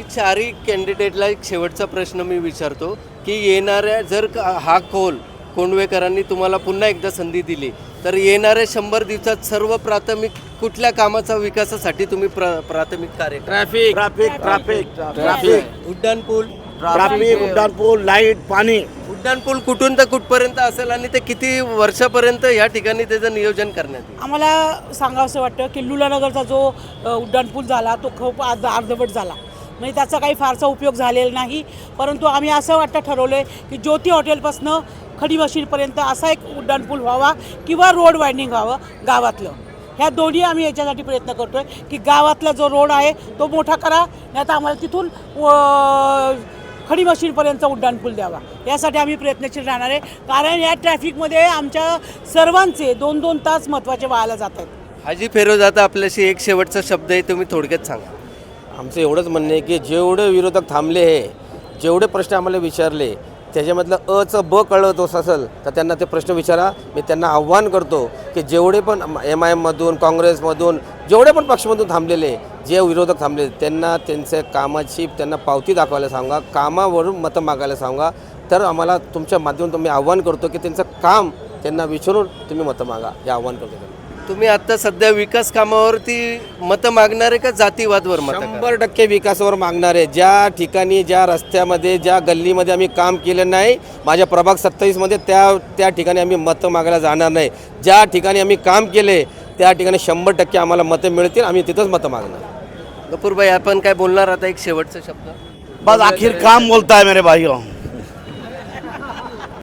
चारही कॅन्डिडेटला एक शेवटचा प्रश्न मी विचारतो की येणाऱ्या जर हा कौल कोंडवेकरांनी तुम्हाला पुन्हा एकदा संधी दिली तर येणाऱ्या 100 दिवसात सर्व प्राथमिक कुठल्या कामाचा विकासासाठी तुम्ही प्राथमिक कार्य ट्रॅफिक उड्डाणपूल लाईट पाणी उड्डाणपूल कुठून तर कुठपर्यंत असेल आणि ते किती वर्षापर्यंत या ठिकाणी त्याचं नियोजन करण्यात येईल? आम्हाला सांगावंसं वाटतं की लुलानगरचा जो उड्डाणपूल झाला तो खूप अर्धवट झाला, म्हणजे त्याचा काही फारसा उपयोग झालेला नाही. परंतु आम्ही असं वाटतं ठरवलं आहे की ज्योती हॉटेलपासनं खडी मशीनपर्यंत असा एक उड्डाणपूल व्हावा किंवा रोड वायडिंग व्हावं गावातलं. ह्या दोन्ही आम्ही याच्यासाठी प्रयत्न करतो आहे की गावातला जो रोड आहे तो मोठा करा, नाही तर आम्हाला तिथून खडी मशीनपर्यंत उड्डाणपूल द्यावा, यासाठी आम्ही प्रयत्नशील राहणार आहे. कारण या ट्रॅफिकमध्ये आमच्या सर्वांचे 2-2 तास महत्त्वाचे व्हायला जात आहेत. हाजी फेरोज, आता आपल्याशी एक शेवटचा शब्द आहे, तुम्ही थोडक्यात सांगा. आमचं एवढंच म्हणणं आहे की जेवढे विरोधक थांबले आहे, जेवढे प्रश्न आम्हाला विचारले त्याच्यामधलं अचं ब कळत असेल तर त्यांना ते प्रश्न विचारा. मी त्यांना आव्हान करतो की जेवढे पण MIMमधून काँग्रेसमधून जेवढे पण पक्षमधून थांबलेले जे विरोधक थांबले त्यांना त्यांच्या कामाची त्यांना पावती दाखवायला सांगा, कामावरून मतं मागायला सांगा. तर आम्हाला तुमच्या माध्यमातून मी आव्हान करतो की त्यांचं काम त्यांना विचारून तुम्ही मतं मागा, हे आव्हान करतो. तुम्ही आता सध्या विकास कामावरती मतं मागणार आहे का जातीवादवर मतं? 100% विकासावर मागणार आहे. ज्या ठिकाणी ज्या रस्त्यामध्ये ज्या गल्लीमध्ये आम्ही काम केलं नाही, माझ्या प्रभाग 27मध्ये त्या ठिकाणी आम्ही मतं मागायला जाणार नाही. ज्या ठिकाणी आम्ही काम केले त्या ठिकाणी 100% आम्हाला मतं मिळतील, आम्ही तिथंच मतं मागणार. गफूर भाई, आपण काय बोलणार आता एक शेवटचा शब्द? बस आखिर काम बोलता है मेरे भाइयों.